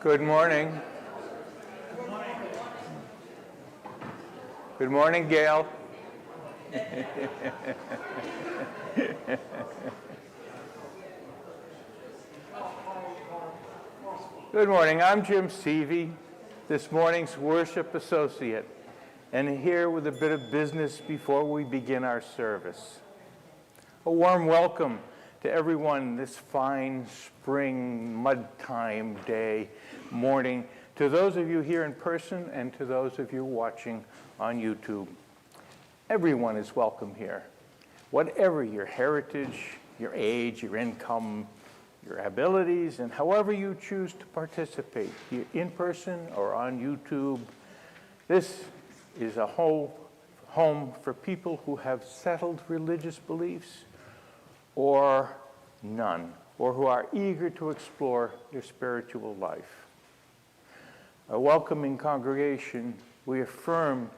Good morning. Good morning, Gail. Good morning. I'm Jim Seavey, this morning's worship associate, and here with a bit of business before we begin our service. A warm welcome to everyone this fine spring mud time day morning, to those of you here in person and to those of you watching on YouTube. Everyone is welcome here. Whatever your heritage, your age, your income, your abilities, and however you choose to participate, here in person or on YouTube, this is a home for people who have settled religious beliefs or none, or who are eager to explore their spiritual life. A welcoming congregation, we affirm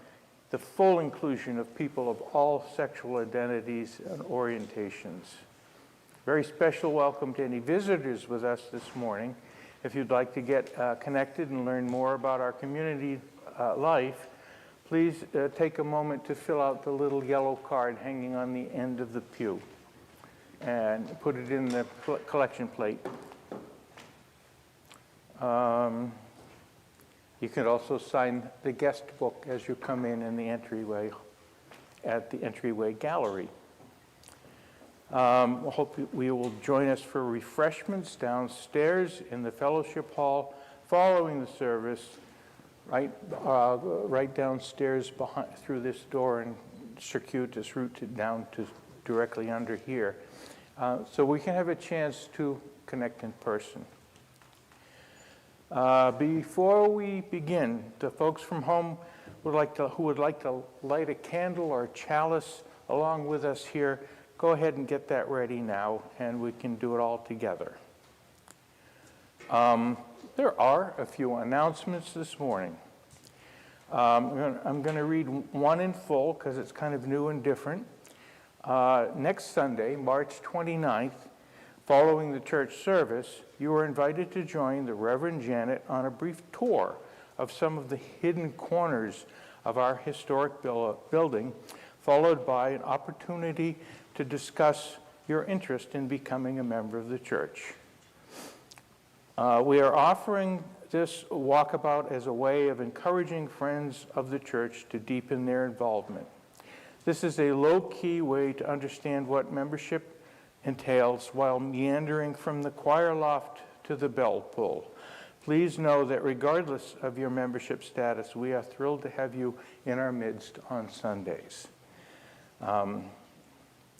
the full inclusion of people of all sexual identities and orientations. Very special welcome to any visitors with us this morning. If you'd like to get connected and learn more about our community life, please take a moment to fill out the little yellow card hanging on the end of the pew and put it in the collection plate. You can also sign the guest book as you come in the entryway, at the entryway gallery. I hope you will join us for refreshments downstairs in the fellowship hall following the service, right downstairs through this door and circuitous route down to directly under here. So we can have a chance to connect in person. Before we begin, the folks from home who would like to light a candle or a chalice along with us here, go ahead and get that ready now, and we can do it all together. There are a few announcements this morning. I'm going to read one in full because it's kind of new and different. Next Sunday, March 29th, following the church service, you are invited to join the Reverend Janet on a brief tour of some of the hidden corners of our historic building, followed by an opportunity to discuss your interest in becoming a member of the church. We are offering this walkabout as a way of encouraging friends of the church to deepen their involvement. This is a low-key way to understand what membership entails while meandering from the choir loft to the bell pull. Please know that regardless of your membership status, we are thrilled to have you in our midst on Sundays.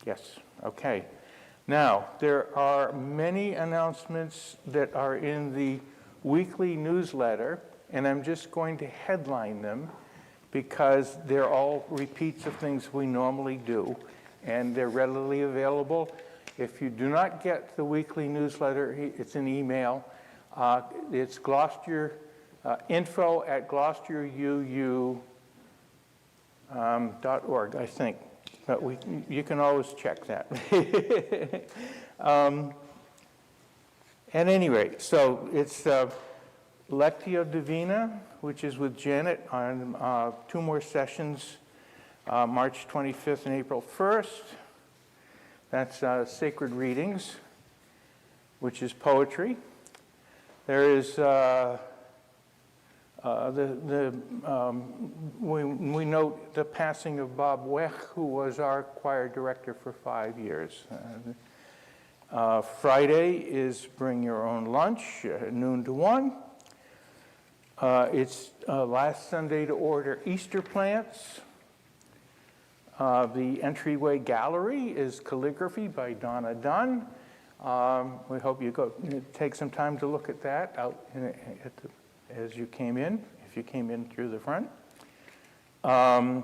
Yes, okay. Now, there are many announcements that are in the weekly newsletter, and I'm just going to headline them because they're all repeats of things we normally do, and they're readily available. If you do not get the weekly newsletter, it's an email. It's Gloucester, info at gloucesteruu.org, I think. But you can always check that. At any rate, so it's Lectio Divina, which is with Janet on 2 more sessions, March 25th and April 1st. That's Sacred Readings, which is poetry. There is we note the passing of Bob Weck, who was our choir director for 5 years. Friday is Bring Your Own Lunch, noon to 1. It's last Sunday to order Easter plants. The entryway gallery is Calligraphy by Donna Dunn. We hope you take some time to look at that out as you came in, if you came in through the front. The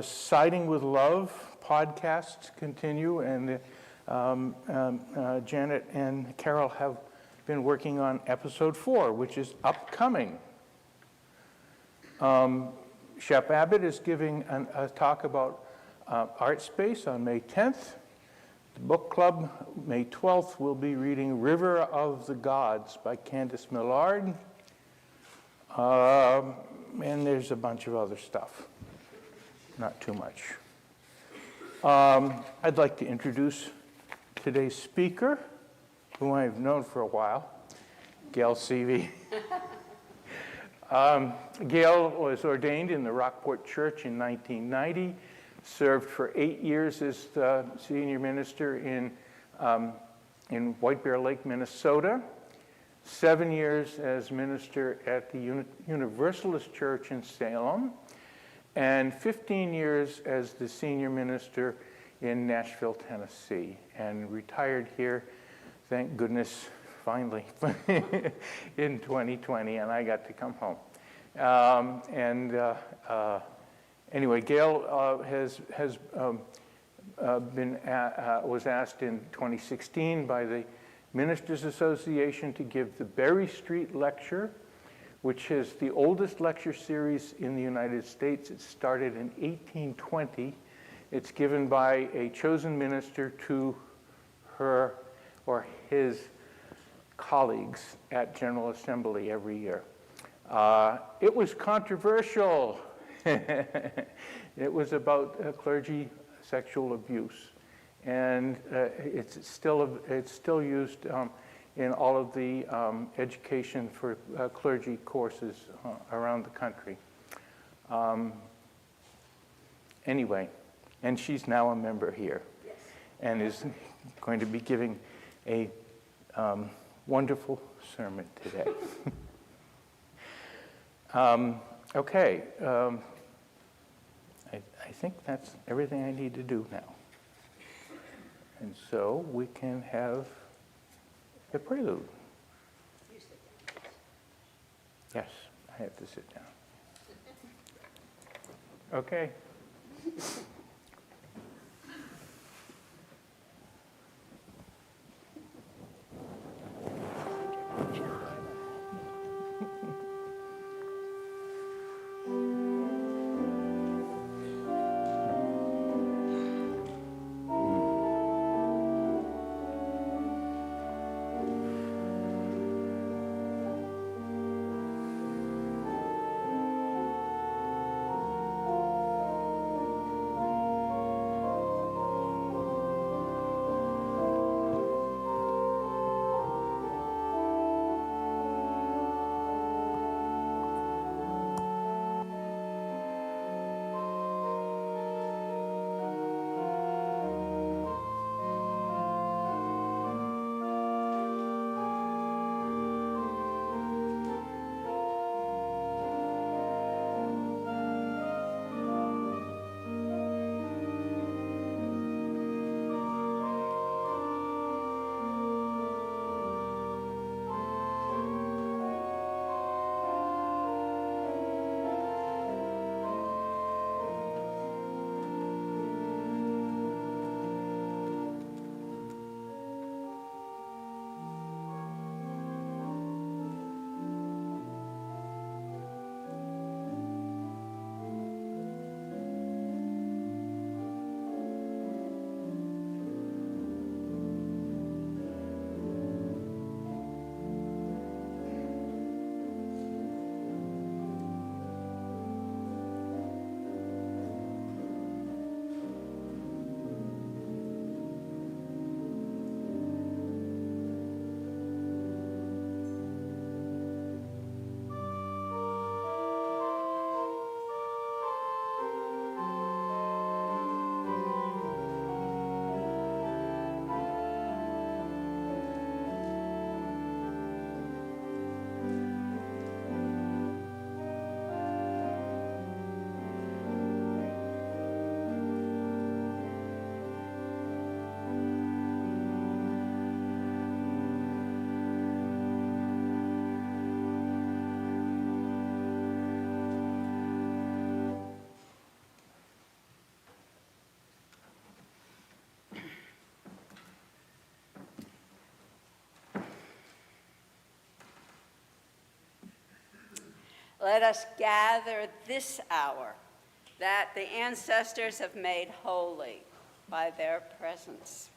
Siding with Love podcasts continue, and Janet and Carol have been working on episode 4, which is upcoming. Shep Abbott is giving a talk about art space on May 10th. the book club, May 12th, we'll be reading River of the Gods by Candace Millard. And there's a bunch of other stuff, not too much. I'd like to introduce today's speaker, whom I've known for a while, Gail Seavey. Gail was ordained in the Rockport Church in 1990, served for 8 years as the senior minister in White Bear Lake, Minnesota, 7 years as minister at the Universalist Church in Salem, and 15 years as the senior minister in Nashville, Tennessee, and retired here, thank goodness, finally, in 2020, and I got to come home. Anyway, Gail was asked in 2016 by the Ministers Association to give the Berry Street Lecture, which is the oldest lecture series in the United States. It started in 1820. It's given by a chosen minister to her or his colleagues at General Assembly every year. It was controversial. It was about clergy sexual abuse, and it's still used in all of the education for clergy courses around the country. Anyway, and she's now a member here, yes, and is going to be giving a wonderful sermon today. Okay, I think that's everything I need to do now. And so we can have the prelude. Yes, I have to sit down. Okay. Let us gather this hour that the ancestors have made holy by their presence.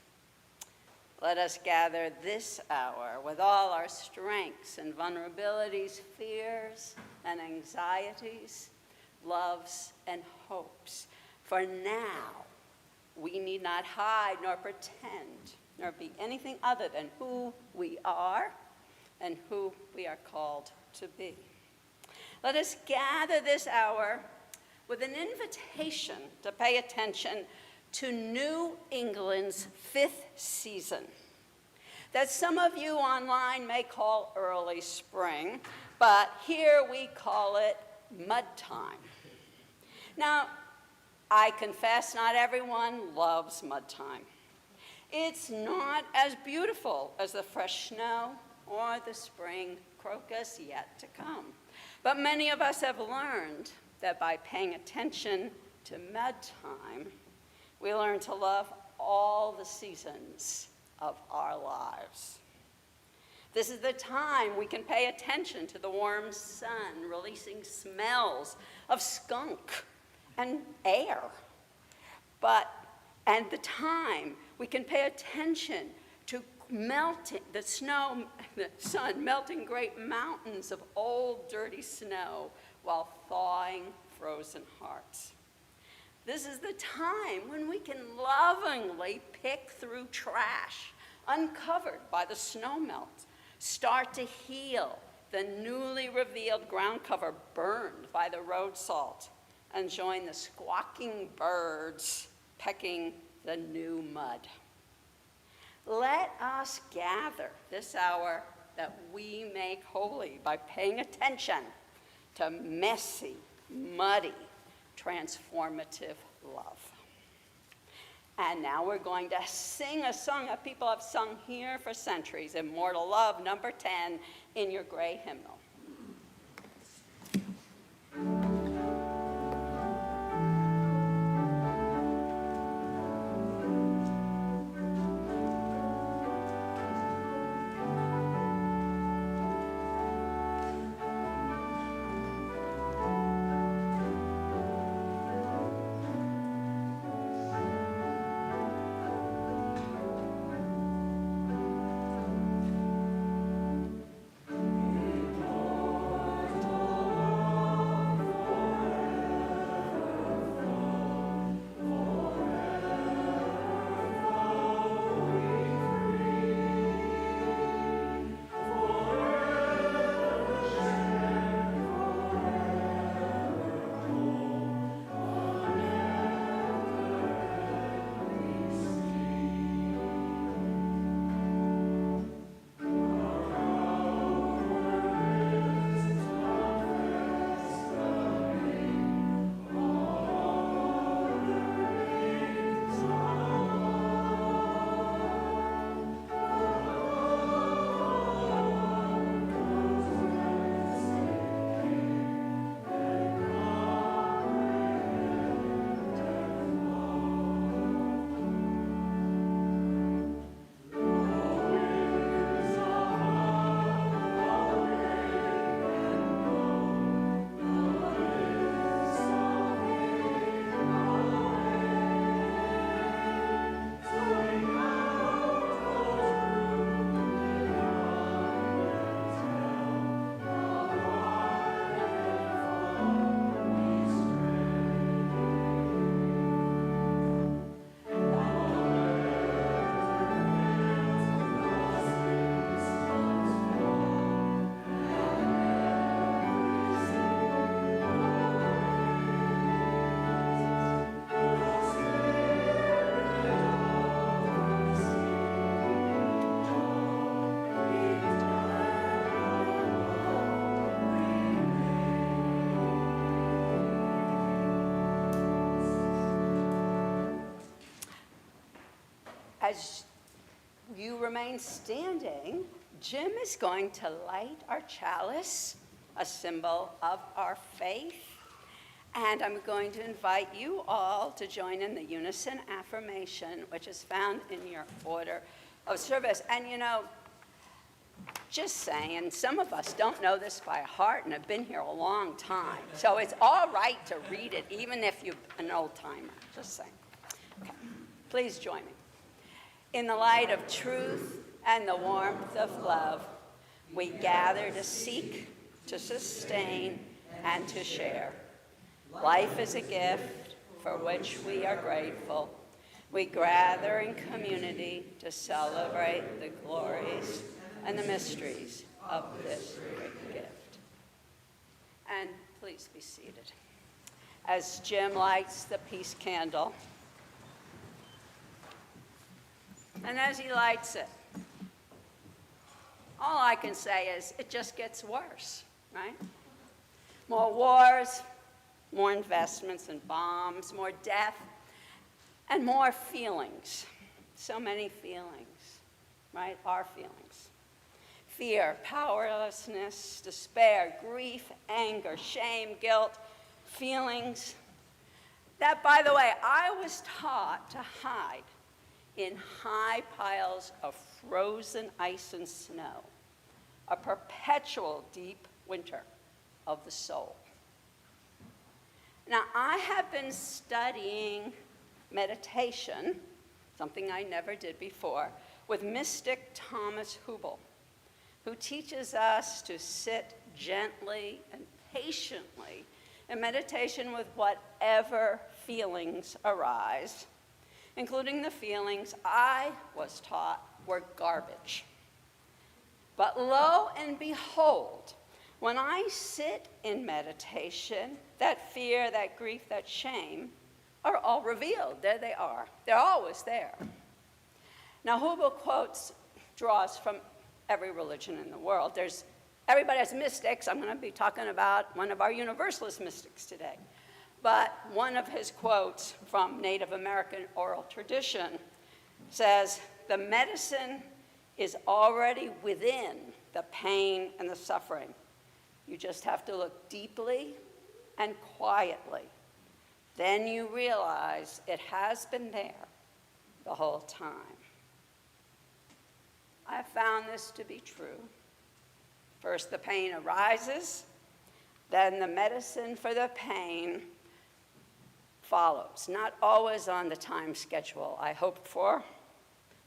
Let us gather this hour with all our strengths and vulnerabilities, fears and anxieties, loves and hopes. For now, we need not hide nor pretend nor be anything other than who we are and who we are called to be. Let us gather this hour with an invitation to pay attention to New England's 5th season, that some of you online may call early spring, but here we call it mud time. Now, I confess not everyone loves mud time. It's not as beautiful as the fresh snow or the spring crocus yet to come. But many of us have learned that by paying attention to mud time, we learn to love all the seasons of our lives. This is the time we can pay attention to the warm sun releasing smells of skunk and air. And the time we can pay attention to the sun melting great mountains of old dirty snow while thawing frozen hearts. This is the time when we can lovingly pick through trash uncovered by the snow melt, start to heal the newly revealed ground cover burned by the road salt, and join the squawking birds pecking the new mud. Let us gather this hour that we make holy by paying attention to messy, muddy, transformative love. And now we're going to sing a song that people have sung here for centuries, Immortal Love, number 10, in your gray hymnal. As you remain standing, Jim is going to light our chalice, a symbol of our faith. And I'm going to invite you all to join in the unison affirmation, which is found in your order of service. And you know, just saying, some of us don't know this by heart and have been here a long time. So it's all right to read it, even if you're an old timer. Just saying. Okay. Please join me. In the light of truth and the warmth of love, we gather to seek, to sustain, and to share. Life is a gift for which we are grateful. We gather in community to celebrate the glories and the mysteries of this great gift. And please be seated. As Jim lights the peace candle, and as he lights it, all I can say is it just gets worse, right? More wars, more investments in bombs, more death, and more feelings. So many feelings, right? Our feelings. Fear, powerlessness, despair, grief, anger, shame, guilt, feelings that, by the way, I was taught to hide in high piles of frozen ice and snow, a perpetual deep winter of the soul. Now, I have been studying meditation, something I never did before, with mystic Thomas Hübl, who teaches us to sit gently and patiently in meditation with whatever feelings arise, including the feelings I was taught were garbage. But lo and behold, when I sit in meditation, that fear, that grief, that shame are all revealed. There they are. They're always there. Now, Hübl draws from every religion in the world. Everybody has mystics. I'm going to be talking about one of our Universalist mystics today. But one of his quotes from Native American oral tradition says, "The medicine is already within the pain and the suffering. You just have to look deeply and quietly. Then you realize it has been there the whole time." I found this to be true. First, the pain arises, then the medicine for the pain follows. Not always on the time schedule I hoped for.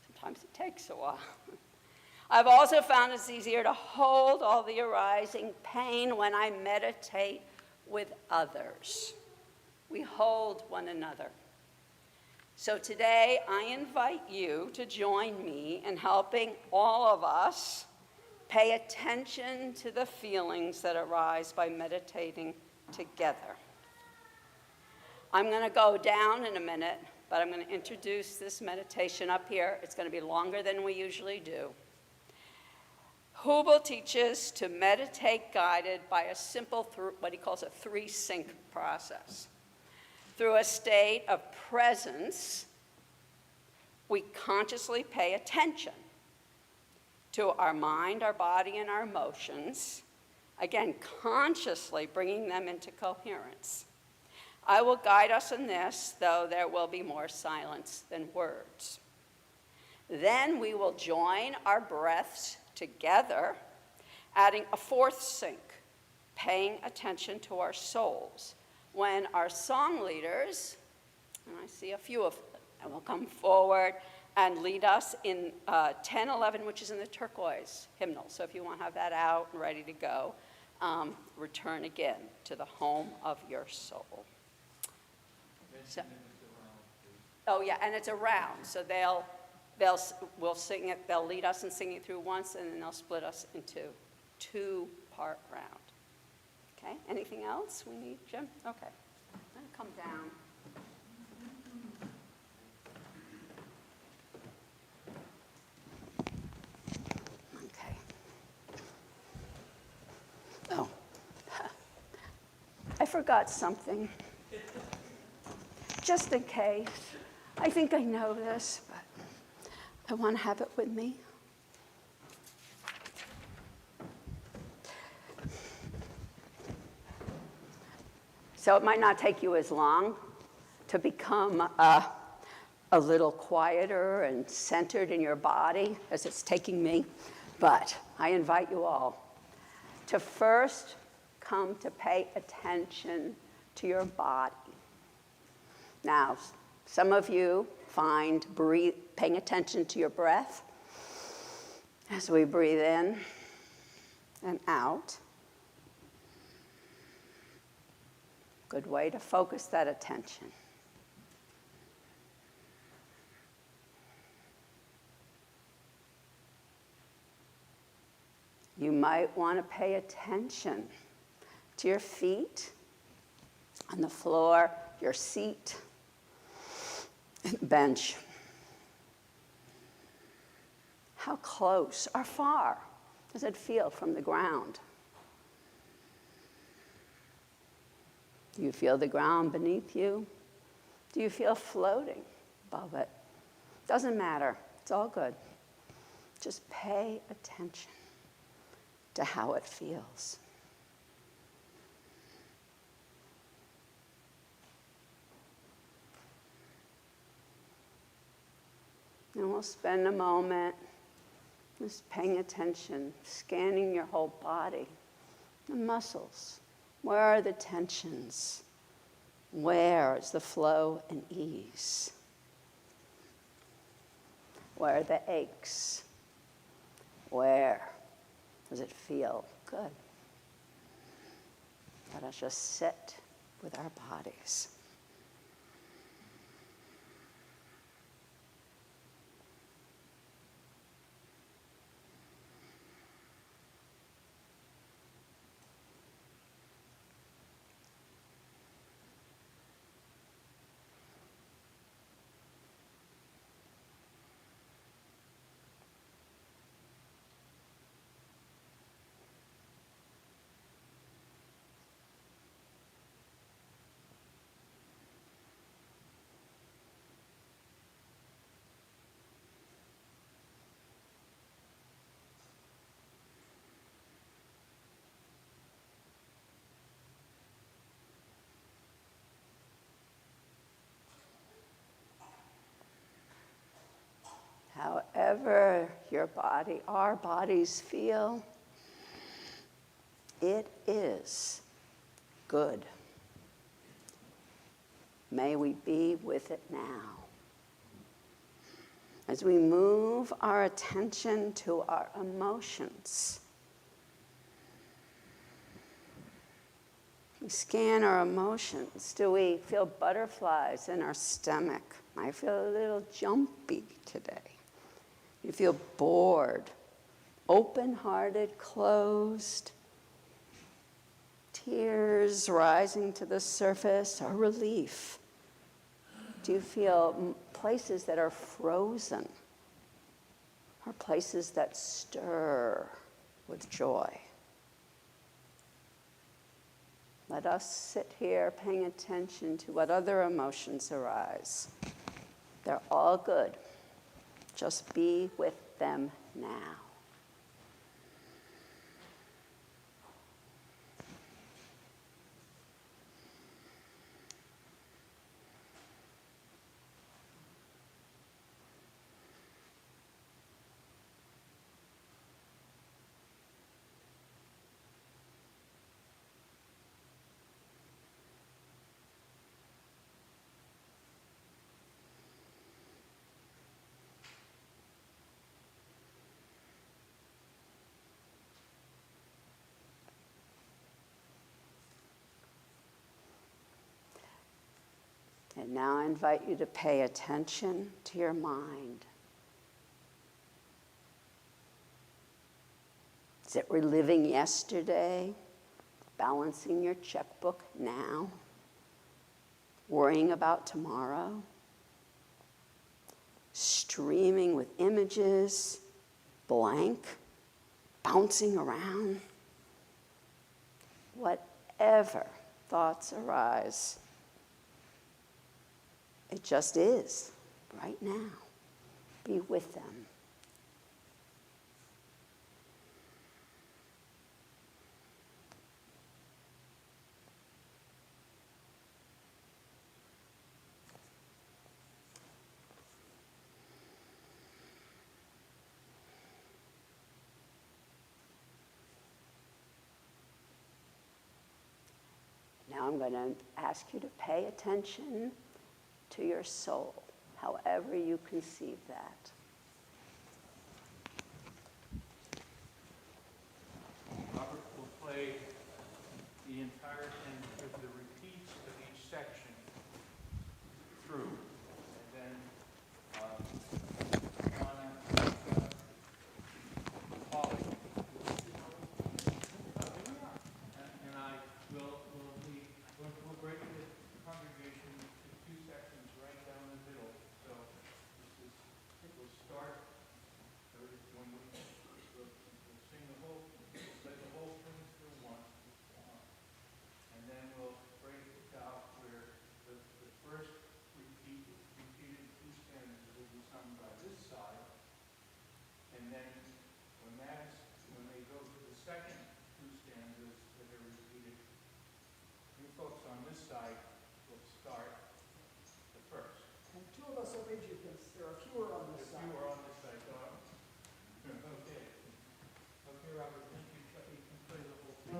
Sometimes it takes a while. I've also found it's easier to hold all the arising pain when I meditate with others. We hold one another. So today, I invite you to join me in helping all of us pay attention to the feelings that arise by meditating together. I'm going to go down in a minute, but I'm going to introduce this meditation up here. It's going to be longer than we usually do. Hübl teaches to meditate guided by a simple, what he calls a three-sync process. Through a state of presence, we consciously pay attention to our mind, our body, and our emotions, again, consciously bringing them into coherence. I will guide us in this, though there will be more silence than words. Then we will join our breaths together, adding a fourth sync, paying attention to our souls. When our song leaders, and I see a few of them, will come forward and lead us in 10:11, which is in the turquoise hymnal. So if you want to have that out and ready to go, return again to the home of your soul. So, oh yeah, and it's a round. So we'll sing it. They'll lead us in singing through once, and then they'll split us into two-part round. Okay, anything else we need, Jim? Okay, I'm going to come down. Okay. Oh, I forgot something. Just in case. I think I know this, but I want to have it with me. So it might not take you as long to become a little quieter and centered in your body as it's taking me, but I invite you all to first come to pay attention to your body. Now, some of you find paying attention to your breath as we breathe in and out. Good way to focus that attention. You might want to pay attention to your feet on the floor, your seat, and bench. How close or far does it feel from the ground? Do you feel the ground beneath you? Do you feel floating above it? Doesn't matter. It's all good. Just pay attention to how it feels. And we'll spend a moment just paying attention, scanning your whole body, the muscles. Where are the tensions? Where is the flow and ease? Where are the aches? Where does it feel good? Let us just sit with our bodies. However your body, our bodies feel, it is good. May we be with it now. As we move our attention to our emotions, we scan our emotions. Do we feel butterflies in our stomach? I feel a little jumpy today. You feel bored, open-hearted, closed, tears rising to the surface, or relief? Do you feel places that are frozen, or places that stir with joy? Let us sit here paying attention to what other emotions arise. They're all good. Just be with them now. And now I invite you to pay attention to your mind. Is it reliving yesterday, balancing your checkbook now, worrying about tomorrow, streaming with images, blank, bouncing around? Whatever thoughts arise, it just is, right now. Be with them. Now I'm going to ask you to pay attention to your soul. however you conceive that. Robert will play the entire thing with the repeats of each section through. And then Donna, Polly, and I will we'll break the congregation into two sections right down the middle. So we'll start when we'll sing the whole, play the whole thing through once, and then we'll break it out where the first repeated two stanzas will be sung by this side, and then when they go to the second two stanzas that are repeated, you folks on this side will start the first. And two of us are major because there are fewer on this side. If you are on this side, so okay. Okay, Robert, thank you. You can play the whole thing.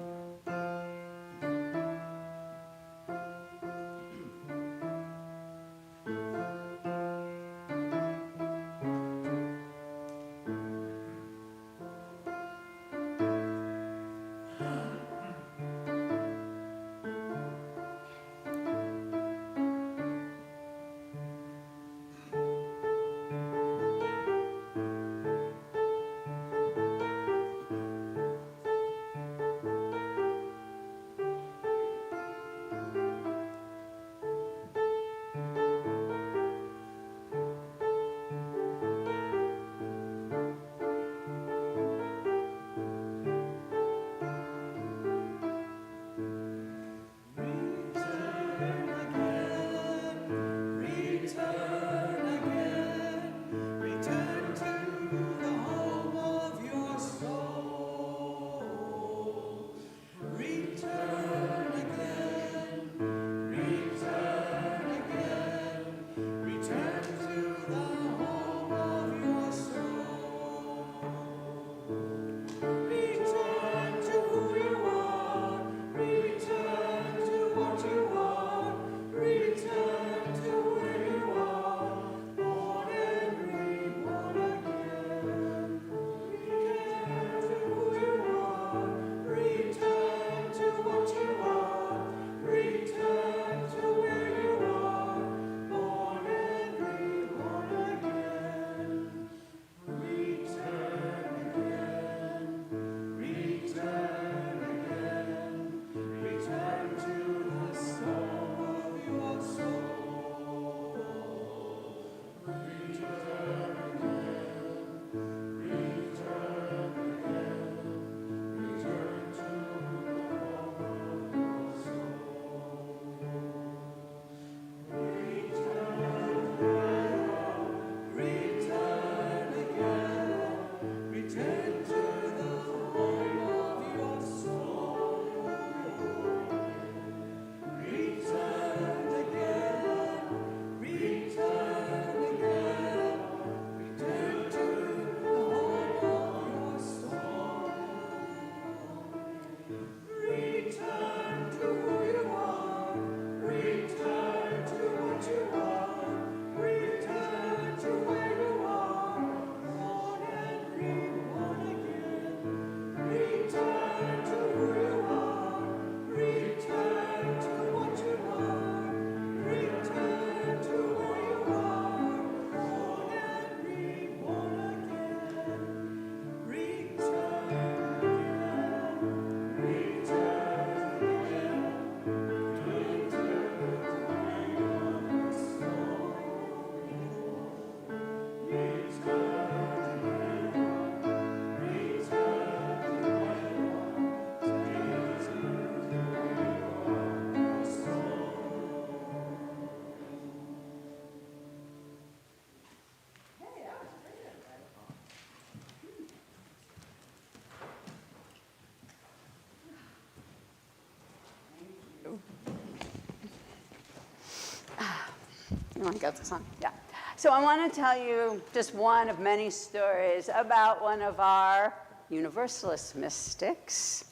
You want to go this on? Yeah. So I want to tell you just one of many stories about one of our Universalist mystics,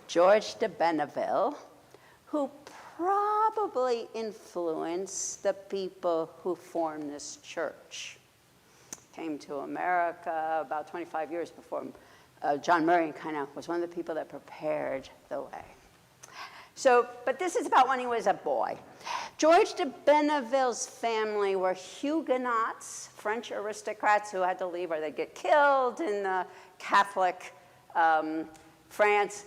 George de Benneville, who probably influenced the people who formed this church. Came to America about 25 years before John Murray, kind of was one of the people that prepared the way. So, but this is about when he was a boy. George de Benneville's family were Huguenots, French aristocrats who had to leave or they'd get killed in the Catholic France.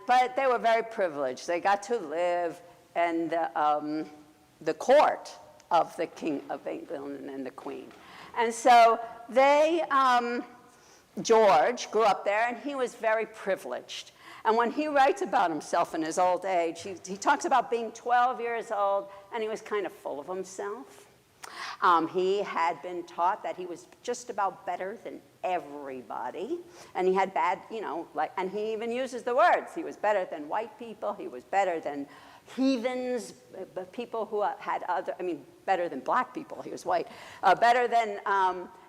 But they were very privileged. They got to live in the court of the King of England and the Queen. And so George grew up there, and he was very privileged. And when he writes about himself in his old age, he talks about being 12 years old, and he was kind of full of himself. He had been taught that he was just about better than everybody, and he had bad, and he even uses the words. He was better than white people. He was better than heathens, people who had better than black people. He was white. Better than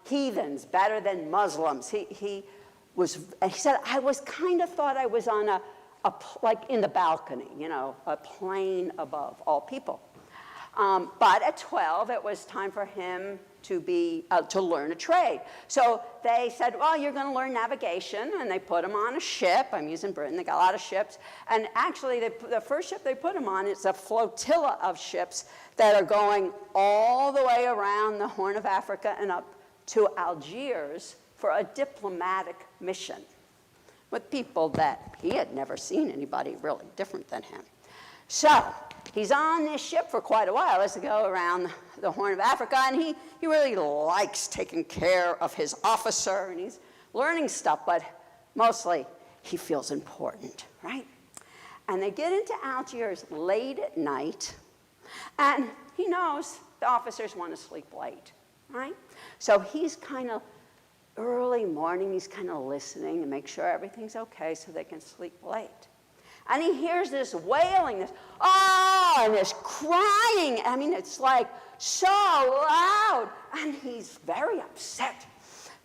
heathens, better than Muslims. He said, I was kind of thought I was on like in the balcony, a plane above all people. But at 12, it was time for him to learn a trade. So they said, well, you're going to learn navigation, and they put him on a ship. He's in Britain. They got a lot of ships. And actually, the first ship they put him on, it's a flotilla of ships that are going all the way around the Horn of Africa and up to Algiers for a diplomatic mission with people that he had never seen anybody really different than him. So he's on this ship for quite a while as they go around the Horn of Africa, and he really likes taking care of his officer, and he's learning stuff, but mostly he feels important, right? And they get into Algiers late at night, and he knows the officers want to sleep late, right? So he's kind of early morning, he's kind of listening to make sure everything's okay so they can sleep late. And he hears this wailing, this, and this crying. It's like so loud. And he's very upset.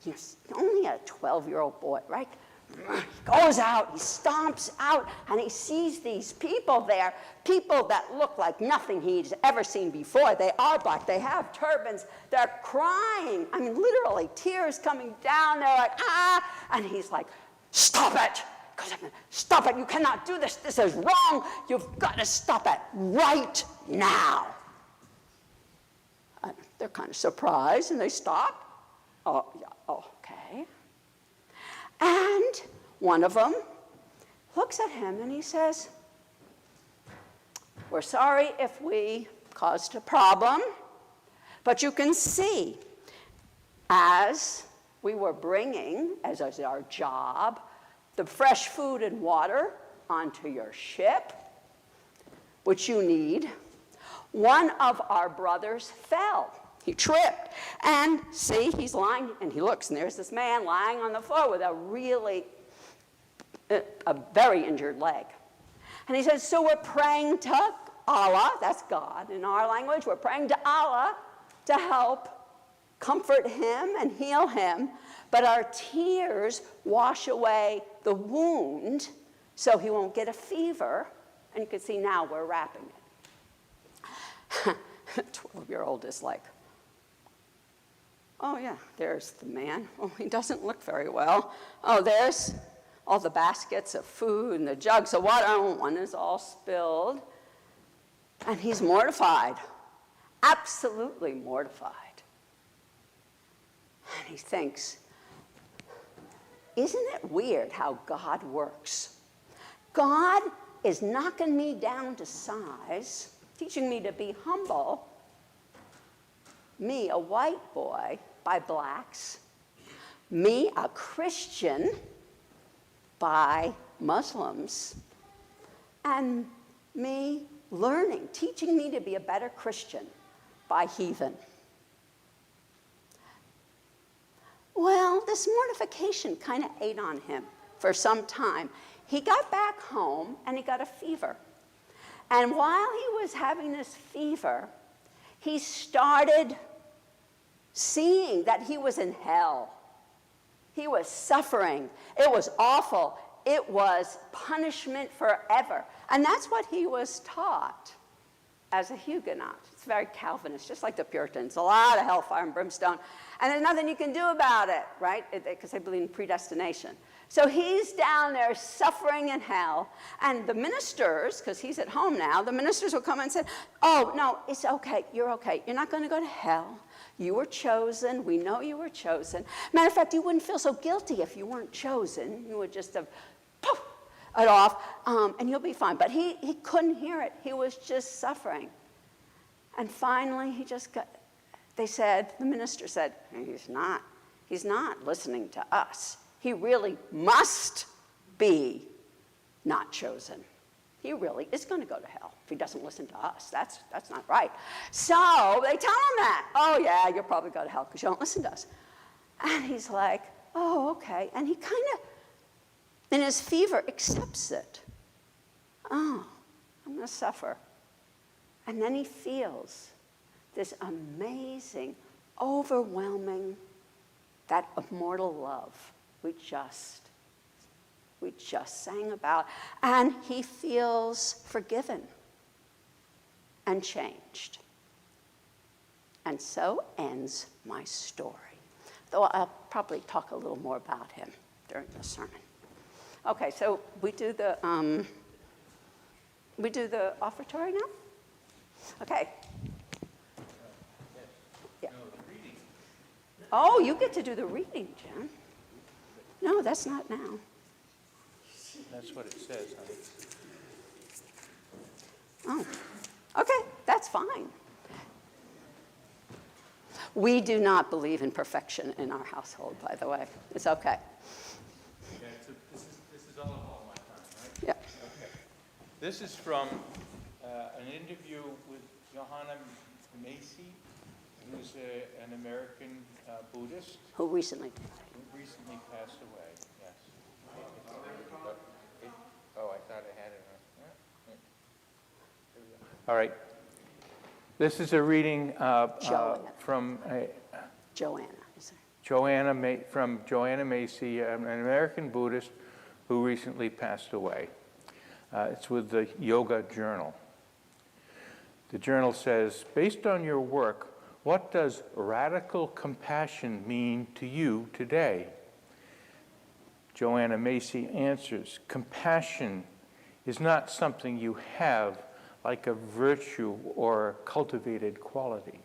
He's only a 12-year-old boy, right? He goes out, he stomps out, and he sees these people there, people that look like nothing he's ever seen before. They are black, they have turbans, they're crying. Literally, tears coming down. They're like, and he's like, stop it. Stop it, you cannot do this. This is wrong. You've got to stop it right now. And they're kind of surprised, and they stop. Oh, yeah, okay. And one of them looks at him, and he says, we're sorry if we caused a problem, but you can see, as we were bringing, as is our job, the fresh food and water onto your ship, which you need, one of our brothers fell. He tripped. And see, he's lying, and he looks, and there's this man lying on the floor with a very injured leg. And he says, so we're praying to Allah, that's God in our language, we're praying to Allah to help comfort him and heal him, but our tears wash away the wound so he won't get a fever. And you can see now we're wrapping it. The 12-year-old is like, oh yeah, there's the man. Oh, he doesn't look very well. Oh, there's all the baskets of food and the jugs of water. Oh, one is all spilled. And he's mortified, absolutely mortified. And he thinks, isn't it weird how God works? God is knocking me down to size, teaching me to be humble, me, a white boy, by blacks, me, a Christian, by Muslims, and me learning, teaching me to be a better Christian by heathen. Well, this mortification kind of ate on him for some time. He got back home, and he got a fever. And while he was having this fever, he started seeing that he was in hell. He was suffering. It was awful. It was punishment forever. And that's what he was taught as a Huguenot. It's very Calvinist, just like the Puritans. A lot of hellfire and brimstone. And there's nothing you can do about it, right? Because they believe in predestination. So he's down there suffering in hell. And the ministers, because he's at home now, the ministers will come and say, oh, no, it's okay. You're okay. You're not going to go to hell. You were chosen. We know you were chosen. Matter of fact, you wouldn't feel so guilty if you weren't chosen. You would just have poof it off, and you'll be fine. But he couldn't hear it. He was just suffering. And finally, the minister said, he's not listening to us. He really must be not chosen. He really is going to go to hell if he doesn't listen to us. That's not right. So they tell him that. Oh, yeah, you'll probably go to hell because you don't listen to us. And he's like, oh, okay. And he kind of, in his fever, accepts it. Oh, I'm going to suffer. And then he feels this amazing, overwhelming, that immortal love we just sang about. And he feels forgiven and changed. And so ends my story. Though I'll probably talk a little more about him during the sermon. Okay, so we do the offertory now? Okay. Yeah. Oh, you get to do the reading, Jim. No, that's not now. That's what it says, Oh, honey. okay, that's fine. We do not believe in perfection in our household, by the way. It's okay. Yeah, this is all about my time, right? Yeah. Okay. This is from an interview with Johanna Macy, who's an American Buddhist Who recently? who recently passed away. Yes. Oh, I thought I had it on. Yeah. Here we go. All right. This is a reading from Joanna, is Joanna from Joanna Macy, an American Buddhist who recently passed away. It's with the Yoga Journal. The journal says, based on your work, what does radical compassion mean to you today? Joanna Macy answers, compassion is not something you have like a virtue or cultivated quality.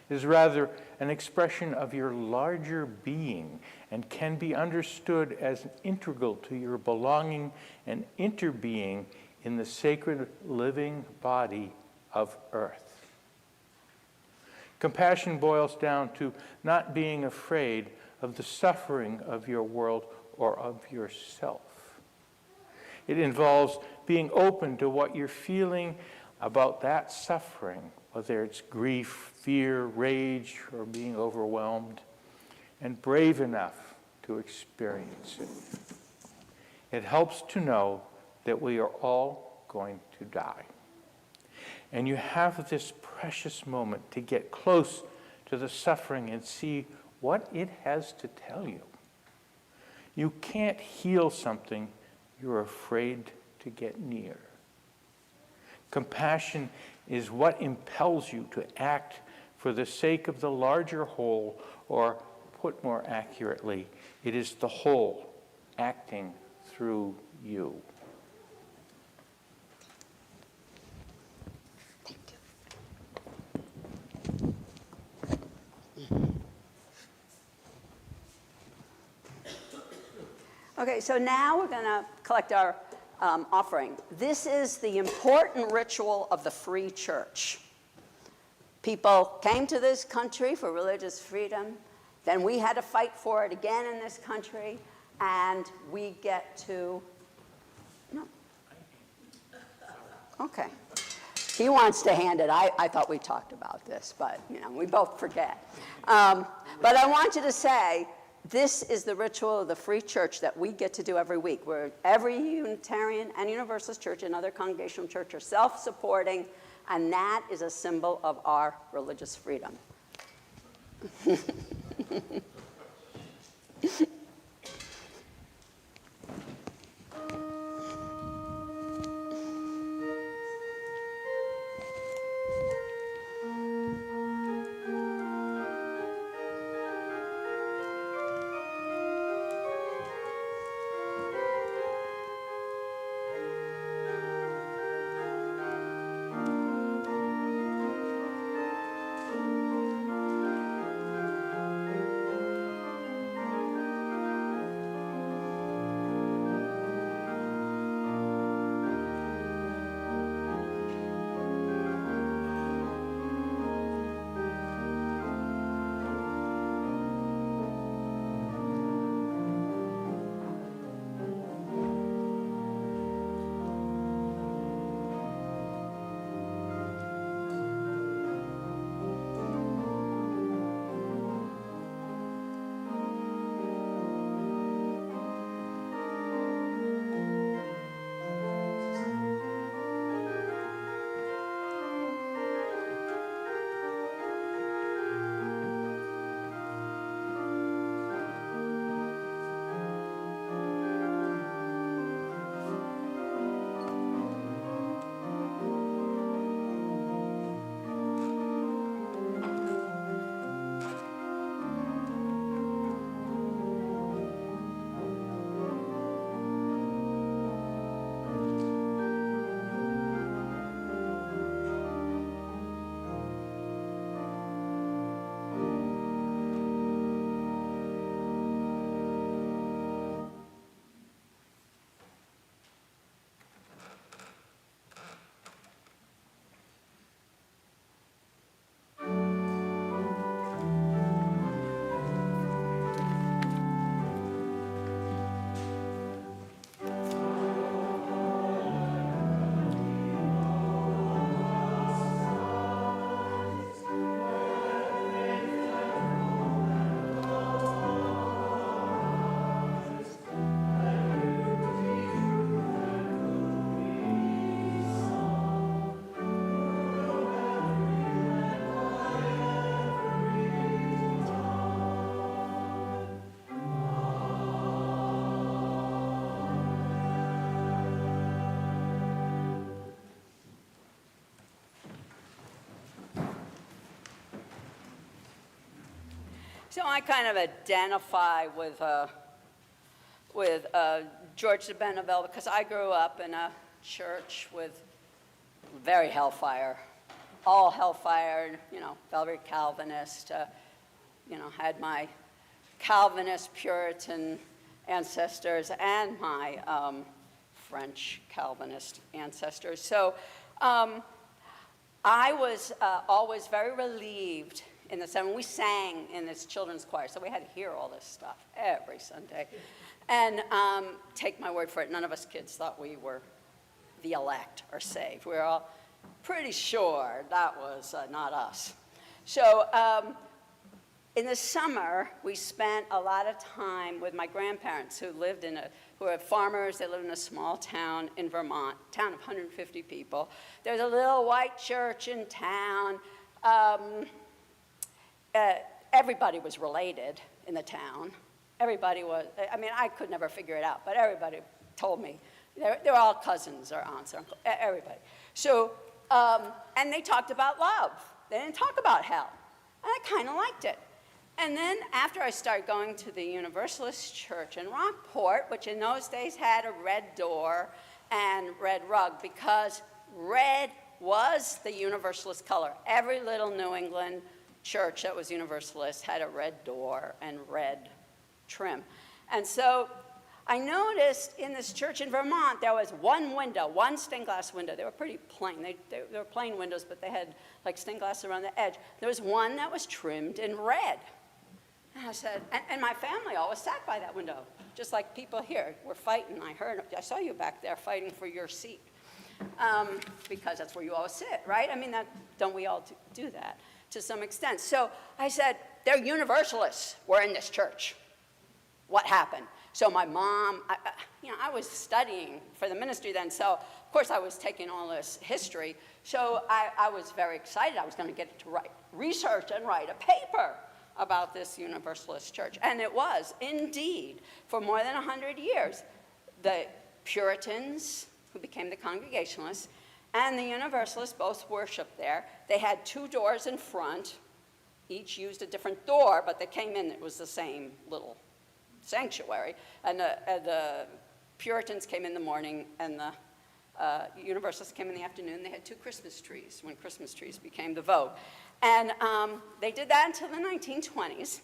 It is rather an expression of your larger being and can be understood as integral to your belonging and interbeing in the sacred living body of earth. Compassion boils down to not being afraid of the suffering of your world or of yourself. It involves being open to what you're feeling about that suffering, whether it's grief, fear, rage, or being overwhelmed, and brave enough to experience it. It helps to know that we are all going to die. And you have this precious moment to get close to the suffering and see what it has to tell you. You can't heal something you're afraid to get near. Compassion is what impels you to act for the sake of the larger whole, or put more accurately, it is the whole acting through you. Thank you. Okay, so now we're going to collect our offering. This is the important ritual of the free church. People came to this country for religious freedom. Then we had to fight for it again in this country. And we get to... No. Okay. He wants to hand it. I thought we talked about this, but, we both forget. But I want you to say, this is the ritual of the free church that we get to do every week, where every Unitarian and Universalist church and other congregational church are self-supporting, and that is a symbol of our religious freedom. So I kind of identify with George de Benneville because I grew up in a church with very hellfire, all hellfire, very Calvinist, had my Calvinist Puritan ancestors and my French Calvinist ancestors. So I was always very relieved in the summer. We sang in this children's choir, so we had to hear all this stuff every Sunday. And take my word for it, none of us kids thought we were the elect or saved. We were all pretty sure that was not us. So in the summer, we spent a lot of time with my grandparents who were farmers. They lived in a small town in Vermont, town of 150 people. There's a little white church in town. Everybody was related in the town. Everybody was, I could never figure it out, but everybody told me. They're all cousins or aunts or uncles, everybody. So, and they talked about love. They didn't talk about hell. And I kind of liked it. And then after I started going to the Universalist Church in Rockport, which in those days had a red door and red rug, because red was the Universalist color. Every little New England church that was Universalist had a red door and red trim. And so I noticed in this church in Vermont, there was one window, one stained glass window. They were pretty plain. They were plain windows, but they had like stained glass around the edge. There was one that was trimmed in red. And I said, and my family always sat by that window, just like people here were fighting. I saw you back there fighting for your seat, because that's where you always sit, right? Don't we all do that to some extent? So I said, they're Universalists. We're in this church. What happened? So my mom, I was studying for the ministry then, so of course I was taking all this history. So I was very excited. I was going to get to research and write a paper about this Universalist church. And it was, indeed, for more than 100 years, the Puritans, who became the Congregationalists, and the Universalists both worshiped there. They had two doors in front. Each used a different door, but they came in, it was the same little sanctuary. And the Puritans came in the morning, and the Universalists came in the afternoon. They had two Christmas trees when Christmas trees became the vogue. And they did that until the 1920s.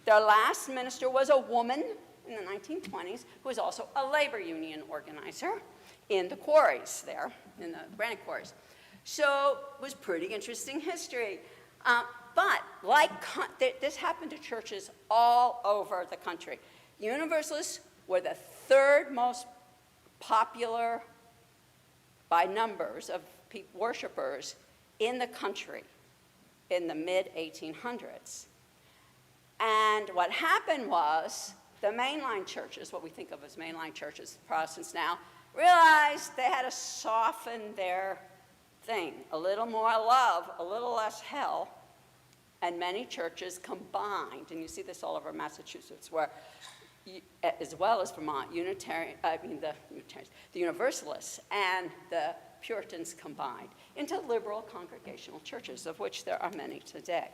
Their last minister was a woman in the 1920s who was also a labor union organizer in the quarries there, in the granite quarries. So it was pretty interesting history. But this happened to churches all over the country. Universalists were the third most popular by numbers of worshipers in the country in the mid-1800s. And what happened was the mainline churches, what we think of as mainline churches, Protestants now, realized they had to soften their thing. A little more love, a little less hell. And many churches combined, and you see this all over Massachusetts, where, as well as Vermont, the Universalists and the Puritans combined into liberal congregational churches, of which there are many today.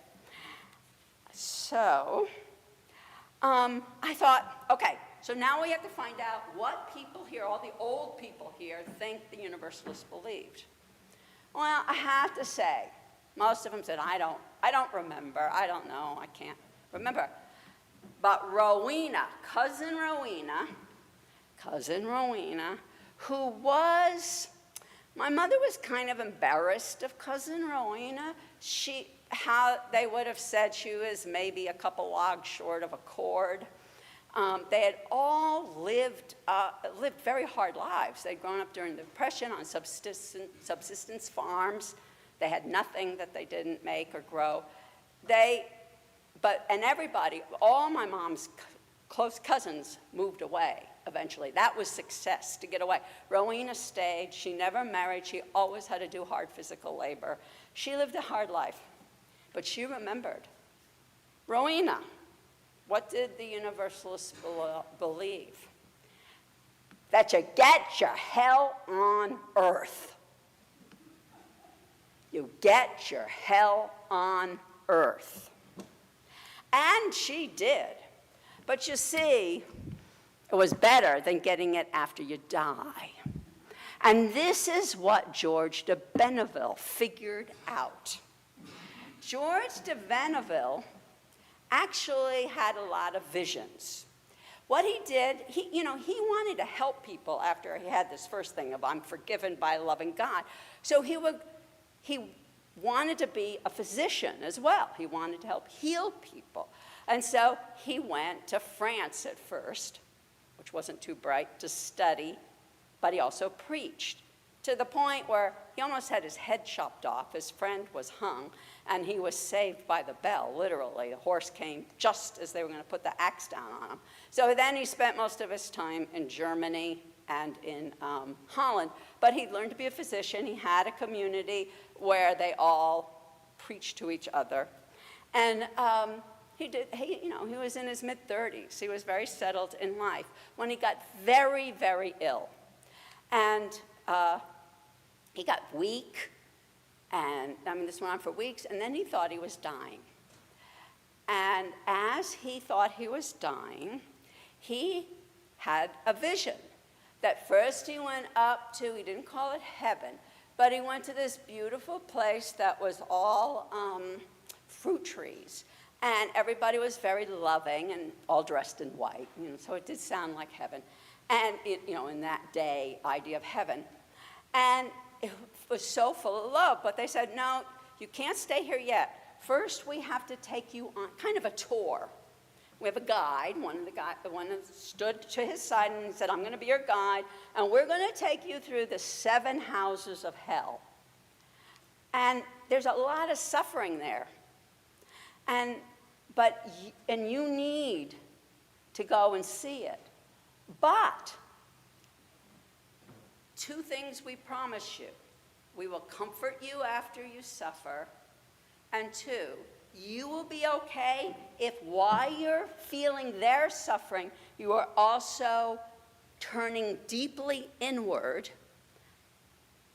So I thought, okay, so now we have to find out what people here, all the old people here, think the Universalists believed. Well, I have to say, most of them said, I don't remember, I don't know, I can't remember. But Rowena, cousin Rowena, who was, my mother was kind of embarrassed of cousin Rowena. How they would have said she was maybe a couple logs short of a cord. They had all lived very hard lives. They'd grown up during the Depression on subsistence farms. They had nothing that they didn't make or grow. And everybody, all my mom's close cousins moved away eventually. That was success, to get away. Rowena stayed. She never married. She always had to do hard physical labor. She lived a hard life, but she remembered. Rowena, what did the Universalists believe? That you get your hell on earth. You get your hell on earth. And she did. But you see, it was better than getting it after you die. And this is what George de Benneville figured out. George de Benneville actually had a lot of visions. What he did, he wanted to help people after he had this first thing of, I'm forgiven by loving God. So he wanted to be a physician as well. He wanted to help heal people. And so he went to France at first, which wasn't too bright, to study, but he also preached, to the point where he almost had his head chopped off. His friend was hung, and he was saved by the bell, literally. The horse came just as they were going to put the axe down on him. So then he spent most of his time in Germany and in Holland. But he learned to be a physician. He had a community where they all preached to each other. And he was in his mid-30s. He was very settled in life when he got very, very ill. And he got weak, and this went on for weeks, and then he thought he was dying. And as he thought he was dying, he had a vision that first he went up to, he didn't call it heaven, but he went to this beautiful place that was all fruit trees. And everybody was very loving and all dressed in white, so it did sound like heaven. And in that day, idea of heaven. And it was so full of love, but they said, no, you can't stay here yet. First, we have to take you on kind of a tour. We have a guide, the one that stood to his side and he said, I'm going to be your guide, and we're going to take you through the 7 houses of hell. And there's a lot of suffering there. And you need to go and see it. But 2 things we promise you. We will comfort you after you suffer. And 2, you will be okay if while you're feeling their suffering, you are also turning deeply inward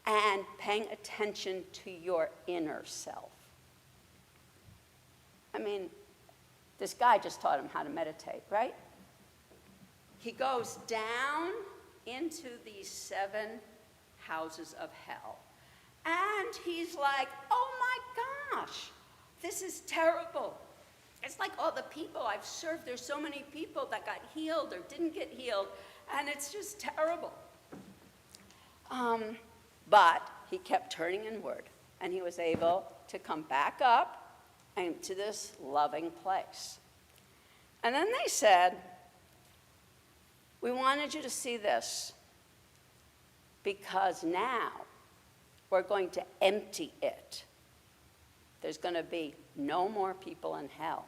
and paying attention to your inner self. This guy just taught him how to meditate, right? He goes down into these 7 houses of hell. And he's like, oh my gosh, this is terrible. It's like all the people I've served. There's so many people that got healed or didn't get healed, and it's just terrible. But he kept turning inward, and he was able to come back up and to this loving place. And then they said, we wanted you to see this because now we're going to empty it. There's going to be no more people in hell.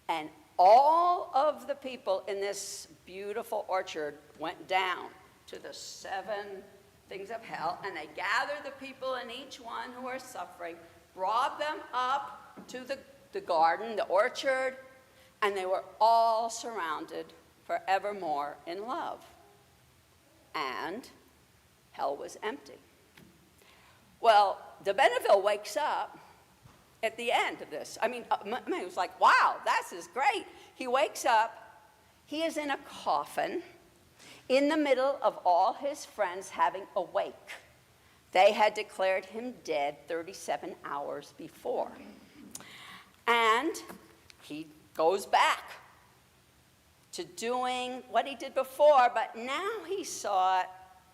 And all of the people in this beautiful orchard went down to the 7 things of hell, and they gathered the people in each one who were suffering, brought them up to the garden, the orchard, and they were all surrounded forevermore in love. And hell was empty. Well, de Benneville wakes up at the end of this. He was like, wow, this is great. He wakes up. He is in a coffin in the middle of all his friends having a wake. They had declared him dead 37 hours before. And he goes back to doing what he did before, but now he saw it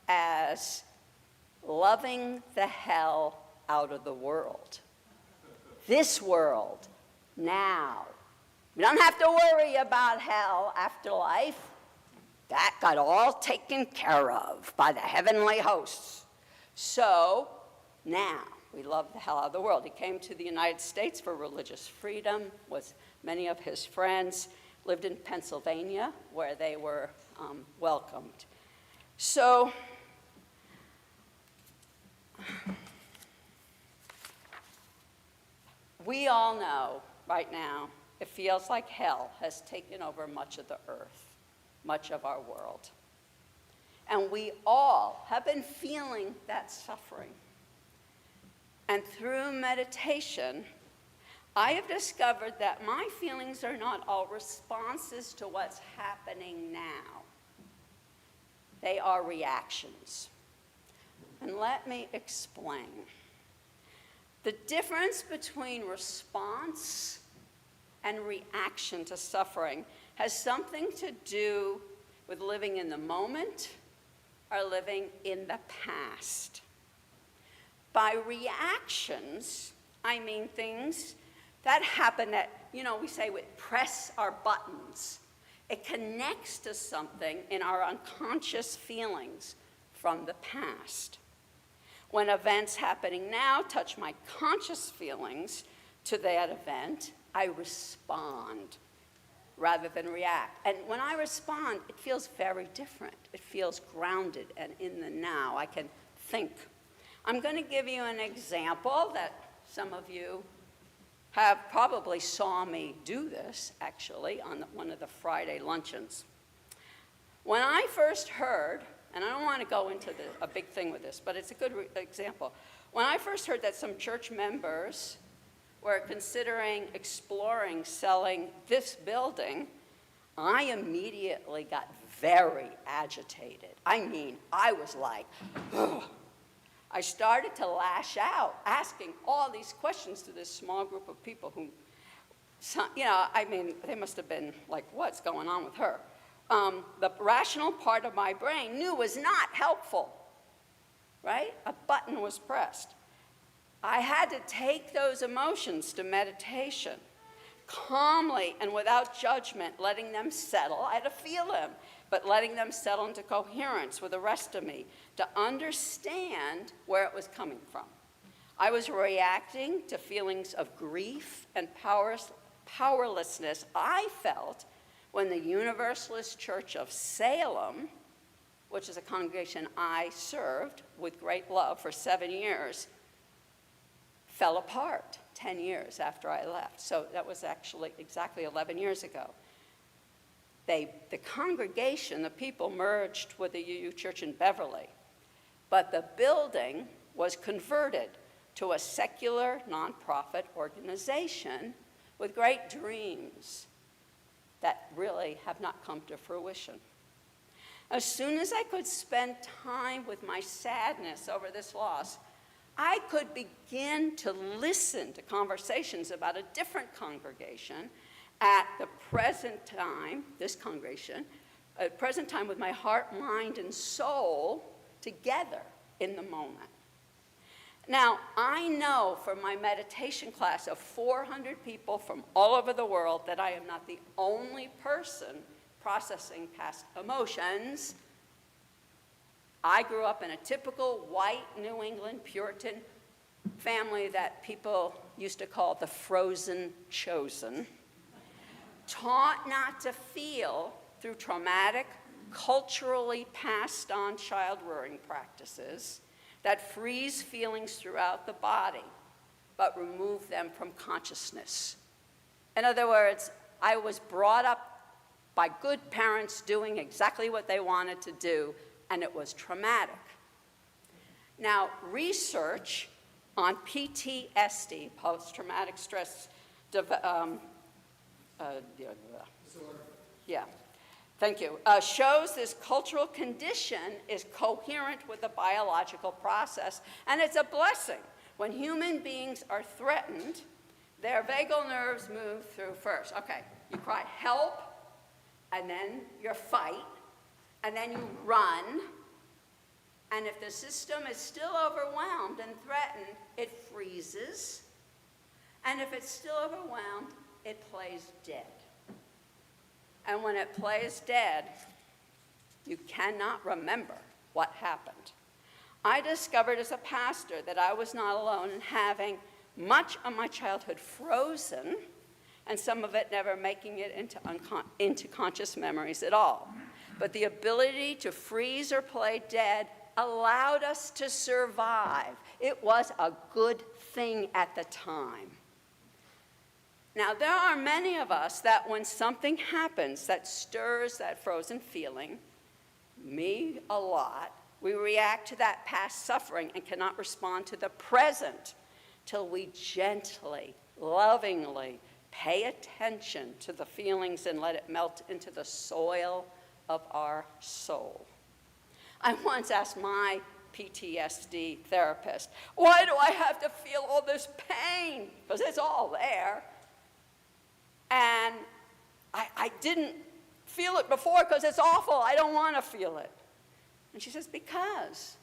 as loving the hell out of the world. This world, now. We don't have to worry about hell afterlife. That got all taken care of by the heavenly hosts. So now we love the hell out of the world. He came to the United States for religious freedom with many of his friends, lived in Pennsylvania where they were welcomed. So we all know right now it feels like hell has taken over much of the earth, much of our world. And we all have been feeling that suffering. And through meditation, I have discovered that my feelings are not all responses to what's happening now. They are reactions. And let me explain. The difference between response and reaction to suffering has something to do with living in the moment or living in the past. By reactions, I mean things that happen that, we say we press our buttons. It connects to something in our unconscious feelings from the past. When events happening now touch my conscious feelings to that event, I respond rather than react. And when I respond, it feels very different. It feels grounded and in the now. I can think. I'm going to give you an example that some of you have probably saw me do this, actually, on one of the Friday luncheons. When I first heard, and I don't want to go into a big thing with this, but it's a good example. When I first heard that some church members were considering exploring selling this building, I immediately got very agitated. I mean, I was like, ugh. I started to lash out, asking all these questions to this small group of people who, they must have been like, what's going on with her? The rational part of my brain knew was not helpful, right? A button was pressed. I had to take those emotions to meditation, calmly and without judgment, letting them settle. I had to feel them, but letting them settle into coherence with the rest of me to understand where it was coming from. I was reacting to feelings of grief and powerlessness I felt when the Universalist Church of Salem, which is a congregation I served with great love for 7 years, fell apart 10 years after I left. So that was actually exactly 11 years ago. The congregation, the people merged with the UU Church in Beverly, but the building was converted to a secular nonprofit organization with great dreams that really have not come to fruition. As soon as I could spend time with my sadness over this loss, I could begin to listen to conversations about a different congregation at the present time, this congregation, at present time with my heart, mind, and soul together in the moment. Now, I know from my meditation class of 400 people from all over the world that I am not the only person processing past emotions. I grew up in a typical white New England Puritan family that people used to call the frozen chosen, taught not to feel through traumatic, culturally passed on child rearing practices that freeze feelings throughout the body, but remove them from consciousness. In other words, I was brought up by good parents doing exactly what they wanted to do, and it was traumatic. Now, research on PTSD, post-traumatic stress thank you, shows this cultural condition is coherent with the biological process, and it's a blessing. When human beings are threatened, their vagal nerves move through first. Okay, you cry, help, and then you fight, and then you run, and if the system is still overwhelmed and threatened, it freezes, and if it's still overwhelmed, it plays dead. And when it plays dead, you cannot remember what happened. I discovered as a pastor that I was not alone in having much of my childhood frozen, and some of it never making it into conscious memories at all. But the ability to freeze or play dead allowed us to survive. It was a good thing at the time. Now, there are many of us that when something happens that stirs that frozen feeling, me a lot, we react to that past suffering and cannot respond to the present till we gently lovingly pay attention to the feelings and let it melt into the soil of our soul. I once asked my PTSD therapist, why do I have to feel all this pain? Because it's all there. And I didn't feel it before because it's awful. I don't want to feel it. And she says, because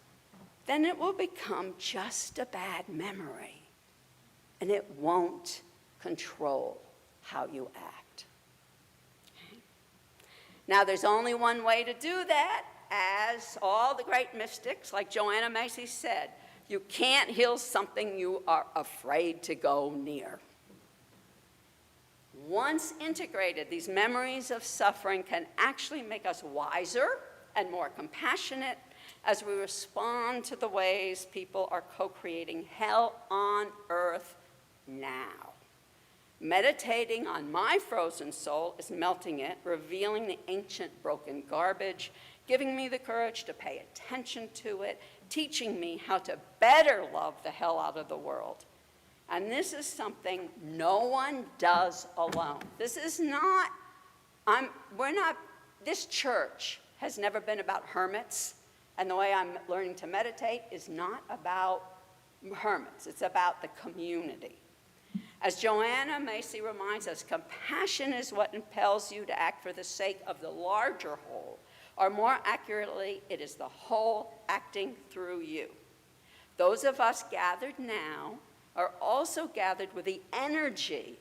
then it will become just a bad memory, and it won't control how you act. Okay? Now, there's only one way to do that, as all the great mystics, like Joanna Macy said, you can't heal something you are afraid to go near. Once integrated, these memories of suffering can actually make us wiser and more compassionate as we respond to the ways people are co-creating hell on earth now. Meditating on my frozen soul is melting it, revealing the ancient broken garbage, giving me the courage to pay attention to it, teaching me how to better love the hell out of the world. And this is something no one does alone. This is not, this church has never been about hermits, and the way I'm learning to meditate is not about hermits. It's about the community. As Joanna Macy reminds us, compassion is what impels you to act for the sake of the larger whole, or more accurately, it is the whole acting through you. Those of us gathered now are also gathered with the energy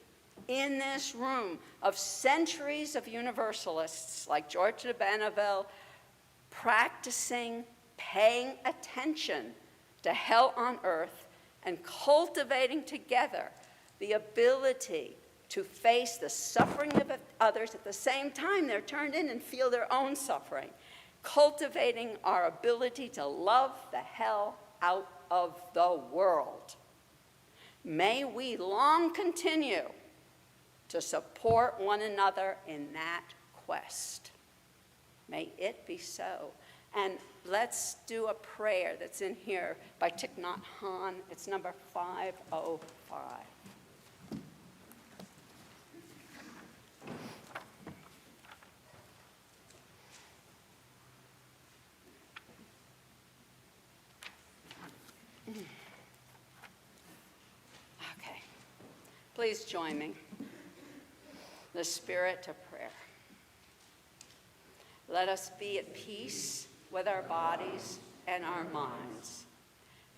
in this room of centuries of universalists like George de Benneville practicing paying attention to hell on earth and cultivating together the ability to face the suffering of others at the same time they're turned in and feel their own suffering, cultivating our ability to love the hell out of the world. May we long continue to support one another in that quest. May it be so. And let's do a prayer that's in here by Thich Nhat Hanh. It's number 505. Okay. Please join me. The spirit of prayer. Let us be at peace with our bodies and our minds.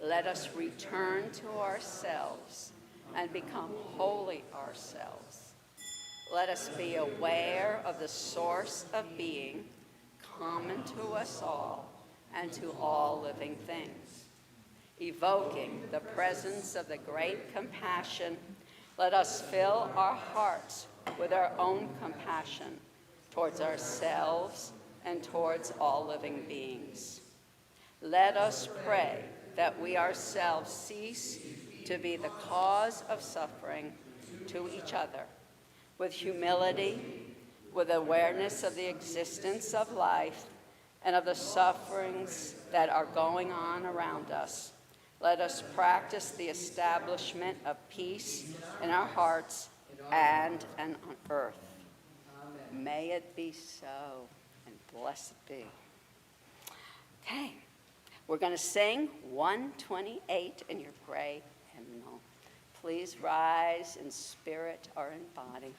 Let us return to ourselves and become holy ourselves. Let us be aware of the source of being common to us all and to all living things. Evoking the presence of the great compassion, let us fill our hearts with our own compassion towards ourselves and towards all living beings. Let us pray that we ourselves cease to be the cause of suffering to each other, with humility, with awareness of the existence of life and of the sufferings that are going on around us. Let us practice the establishment of peace in our hearts and on earth. May it be so, and blessed be. Okay, we're going to sing 128 in your gray hymnal. Please rise in spirit or in body.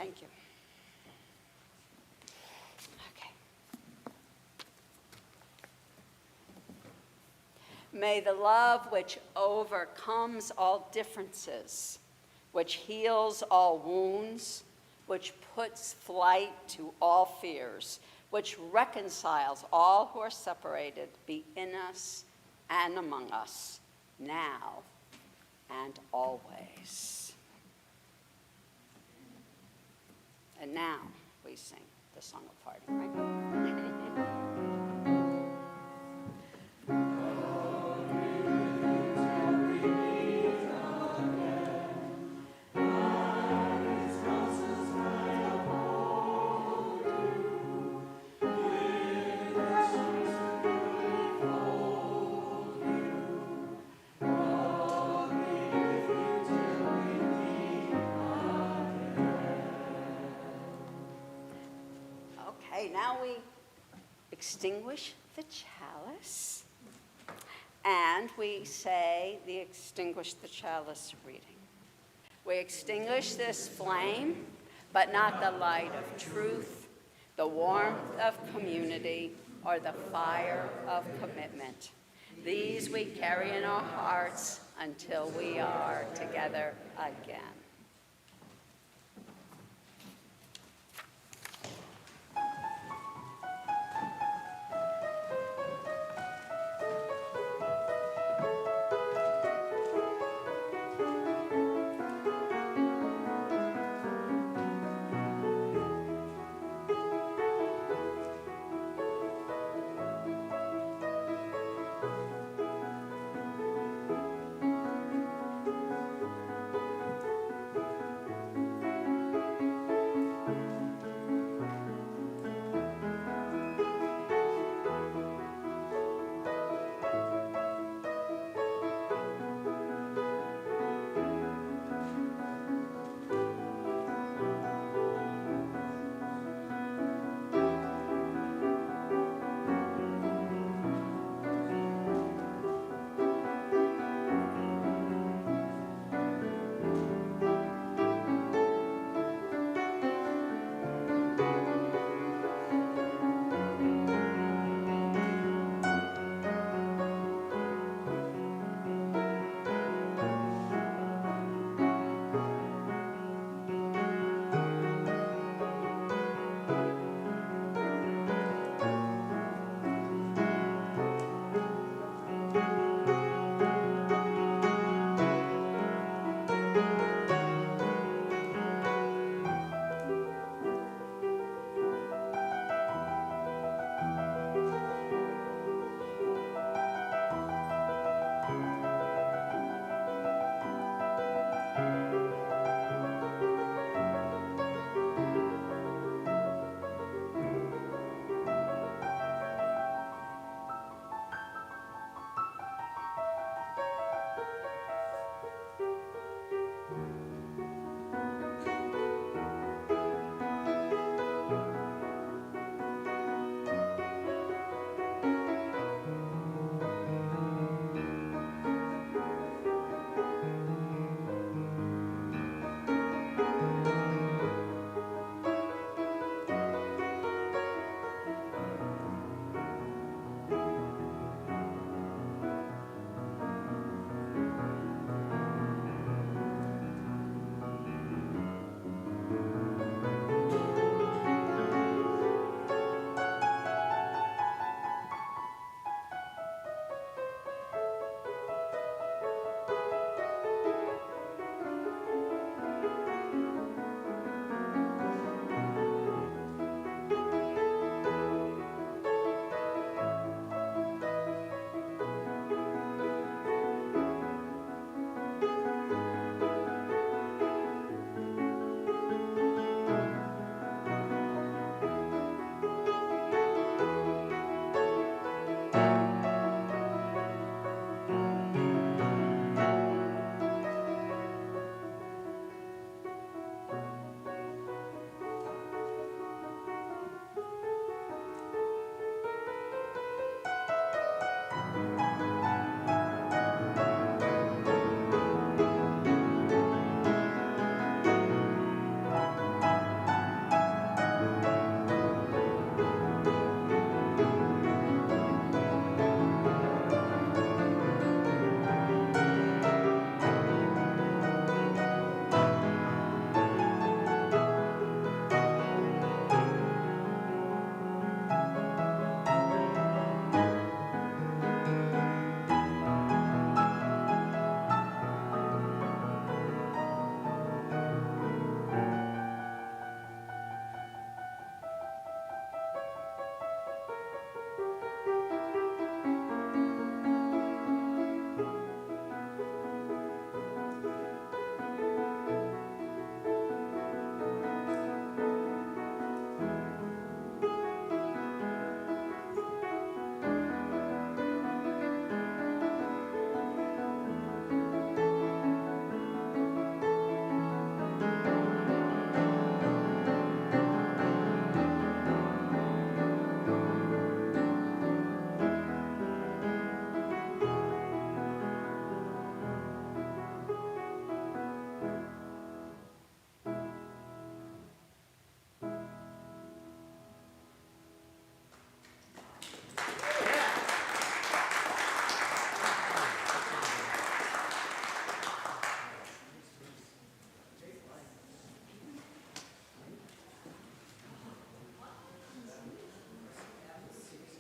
Thank you. Okay. May the love which overcomes all differences, which heals all wounds, which puts flight to all fears, which reconciles all who are separated, be in us and among us, now and always. And now we sing the Song of Parting, right? Okay, now we extinguish the chalice, and we say the extinguish the chalice reading. We extinguish this flame, but not the light of truth, the warmth of community, or the fire of commitment. These we carry in our hearts until we are together again.